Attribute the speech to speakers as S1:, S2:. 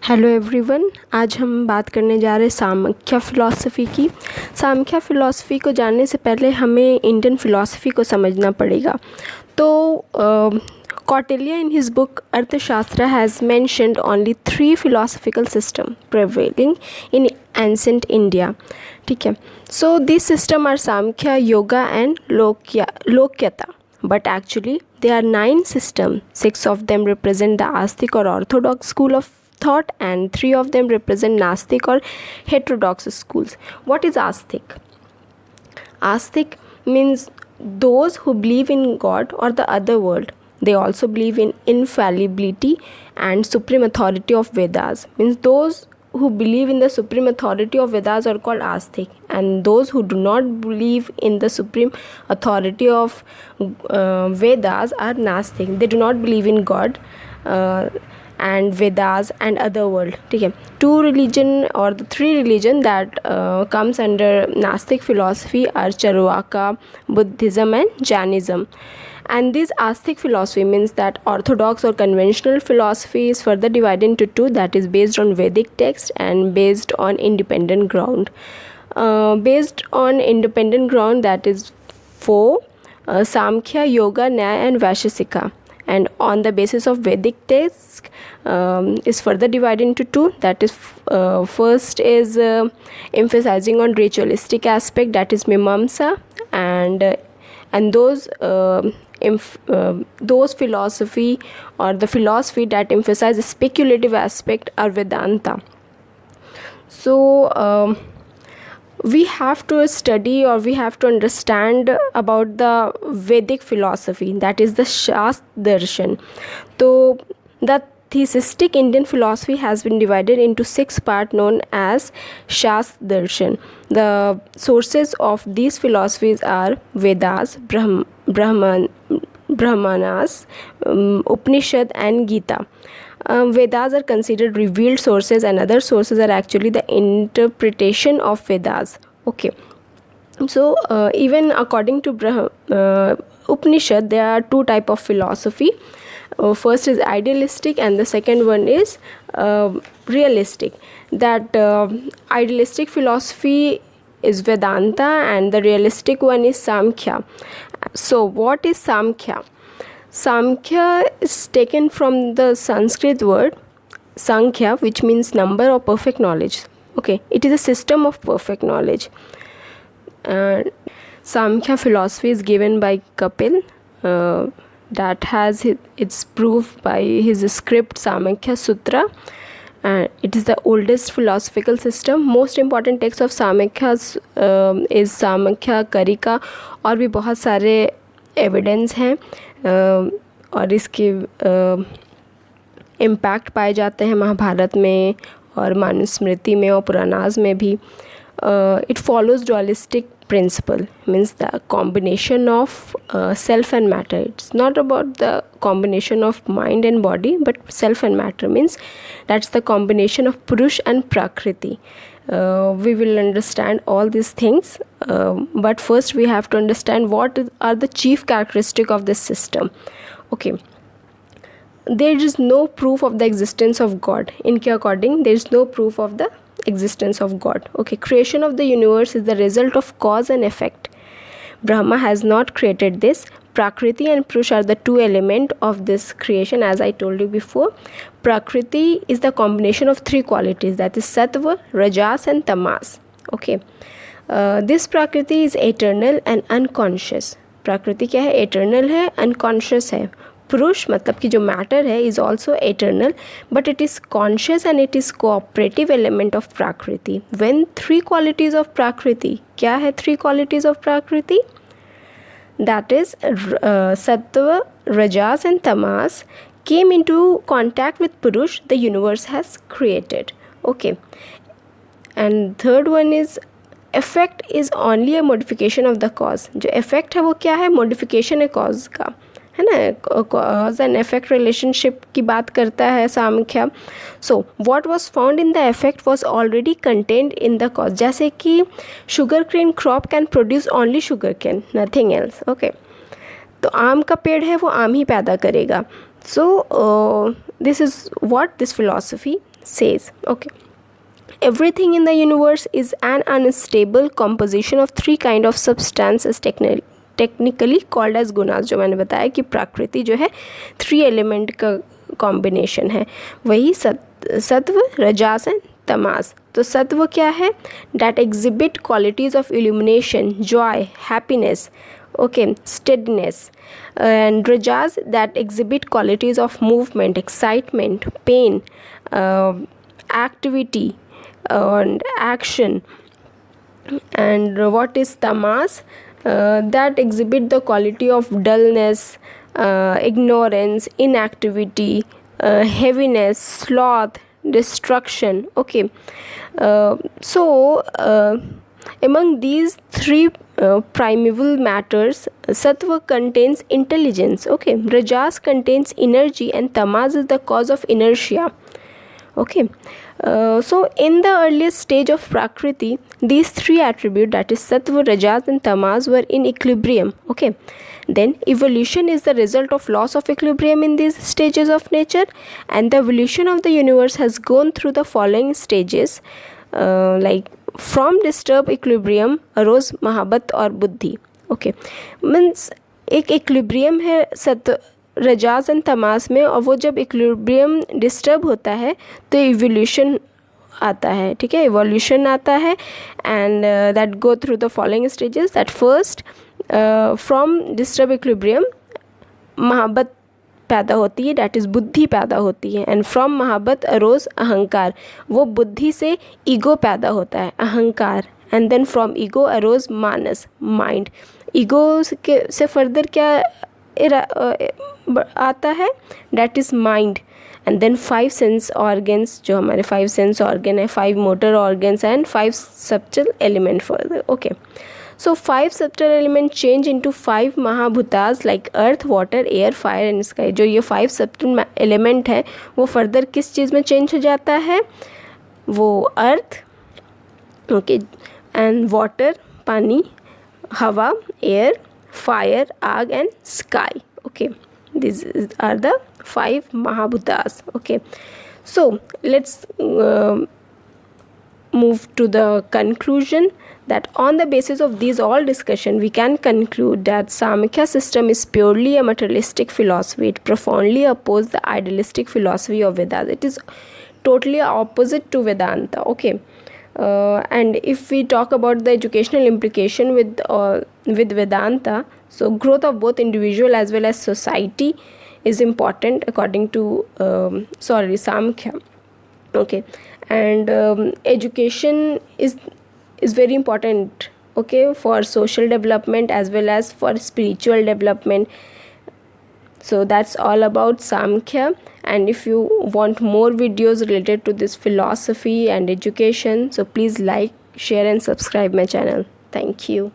S1: Hello everyone, आज हम बात करने जा रहे हैं सामख्या फ़िलॉसफ़ी की। सामख्या फ़िलॉसफ़ी को जानने से पहले हमें इंडियन फ़िलॉसफ़ी को समझना पड़ेगा। तो Kautilya in his book Arthashastra has mentioned only 3 philosophical system prevailing in ancient India. ठीक है, so this system are Samkhya, Yoga and Lokayata. But actually, there are 9 systems. 6 of them represent the Astic or Orthodox school of thought, and 3 of them represent Gnostic or heterodox schools. What is Astic? Astic means those who believe in God or the other world. They also believe in infallibility and supreme authority of Vedas. Means those who believe in the supreme authority of Vedas are called Astic, and those who do not believe in the supreme authority of Vedas are Nastic. They do not believe in God and Vedas and other world. ठीक है, 2 religion or the 3 religion that comes under Nastic philosophy are Charvaka, Buddhism and Jainism. And this Astic philosophy means that orthodox or conventional philosophy is further divided into 2, that is based on Vedic text and based on independent ground. Based on independent ground, that is 4, Samkhya, Yoga, Nyaya and Vaisheshika. And on the basis of Vedic text is further divided into 2, that is first is emphasizing on ritualistic aspect, that is Mimamsa, and those philosophy or the philosophy that emphasize speculative aspect are Vedanta. So we have to study or we have to understand about the Vedic philosophy, that is the Shastra Darshan. So the theistic Indian philosophy has been divided into 6 parts known as Shastra Darshan. The sources of these philosophies are Vedas, Brahmanas, Upanishad and Gita. Vedas are considered revealed sources, and other sources are actually the interpretation of Vedas. Okay, so even according to Upanishad, there are 2 type of philosophy. First is idealistic and the second one is realistic. That idealistic philosophy is Vedanta and the realistic one is Samkhya. So what is Samkhya? Samkhya is taken from the Sanskrit word Sankhya, which means number or perfect knowledge. Okay, it is a system of perfect knowledge. Samkhya philosophy is given by Kapil. That has its proof by his script Samkhya Sutra. It is the oldest philosophical system. Most important text of Samkhya is Samkhya Karika. और भी बहुत सारे evidence हैं और इसके impact पाए जाते हैं महाभारत में और मनुस्मृति में और पुराणास में भी. It follows dualistic principle, means the combination of self and matter. It's not about the combination of mind and body, but self and matter, means that's the combination of Purush and Prakriti. We will understand all these things, but first we have to understand what are the chief characteristics of this system. Okay, there is no proof of the existence of God. In K according, there is no proof of the existence of God. Okay, creation of the universe is the result of cause and effect. Brahma has not created this. Prakriti and Purush are the 2 elements of this creation. As I told you before, Prakriti is the combination of 3 qualities, that is Sattva, Rajas and Tamas. Okay, this Prakriti is eternal and unconscious. Prakriti क्या है? Eternal है, unconscious है. पुरुष मतलब कि जो matter है is also eternal, but it is conscious and it is cooperative element of Prakriti. When 3 qualities of Prakriti, क्या है 3 qualities of Prakriti? That is sattva, rajas and tamas came into contact with Purush, the universe has created. Okay, and third one is effect is only a modification of the cause. जो effect है वो क्या है? modification है cause का, है ना. कॉज एंड इफेक्ट रिलेशनशिप की बात करता है Samkhya. So what was found in the effect was already contained in the cause. जैसे कि sugar cane crop can produce only sugar cane, nothing else. Okay, तो आम का पेड़ है वो आम ही पैदा करेगा. So this is what this philosophy says, okay, everything in the universe is an unstable composition of three kind of substances technically called as gunas. जो मैंने बताया कि प्रकृति जो है 3 एलिमेंट का कॉम्बिनेशन है, वही सत्व, रजास एंड तमास. तो सत्व क्या है? That exhibit qualities of illumination, Joy, happiness, okay, steadiness. And rajas that exhibit qualities of movement, excitement, pain, activity and action. And what is tamas? That exhibit the quality of dullness, ignorance, inactivity, heaviness, sloth, destruction. Okay, among these 3 primeval matters, sattva contains intelligence, okay, rajas contains energy, and tamas is the cause of inertia. Okay, so in the earliest stage of prakriti, these 3 attributes, that is sattva, rajas and tamas, were in equilibrium. Okay, then evolution is the result of loss of equilibrium in these stages of nature, and the evolution of the universe has gone through the following stages, like from disturbed equilibrium arose Mahabat और बुद्धि. Okay, means एक equilibrium है सत्व, rajas and Thomas में, और वो जब equilibrium disturb होता है तो इवोल्यूशन आता है. ठीक है, इवोल्यूशन आता है, and that go through the following stages. That first, from disturb equilibrium Mahabat पैदा होती है, डैट इज़ बुद्धि पैदा होती है. एंड फ्रॉम महाबत अरोज अहंकार, वो बुद्धि से ईगो पैदा होता है, अहंकार. And then from ego arose मानस, माइंड. ईगो से फर्दर क्या आता है? That is mind. And then 5 sense organs, जो हमारे 5 सेंस ऑर्गन है, 5 motor organs and 5 subtle element further. Okay, so 5 subtle elements change into 5 महाभूतास like earth, water, air, fire and sky. जो ये 5 subtle element है वो फर्दर किस चीज़ में चेंज हो जाता है? वो अर्थ, ओके, एंड वाटर पानी, हवा एयर, फायर आग and sky. Okay, this are the 5 महाभूतास. ओके, so let's move to the conclusion, that on the basis of these all discussion we can conclude that Samkhya system is purely a materialistic philosophy. It profoundly opposes the idealistic philosophy of Vedas. It is totally opposite to Vedanta. Okay, and if we talk about the educational implication with Vedanta, so growth of both individual as well as society is important according to Samkhya. Okay, and education is very important, okay, for social development as well as for spiritual development. So that's all about Samkhya. And if you want more videos related to this philosophy and education, so please like, share and subscribe my channel. Thank you.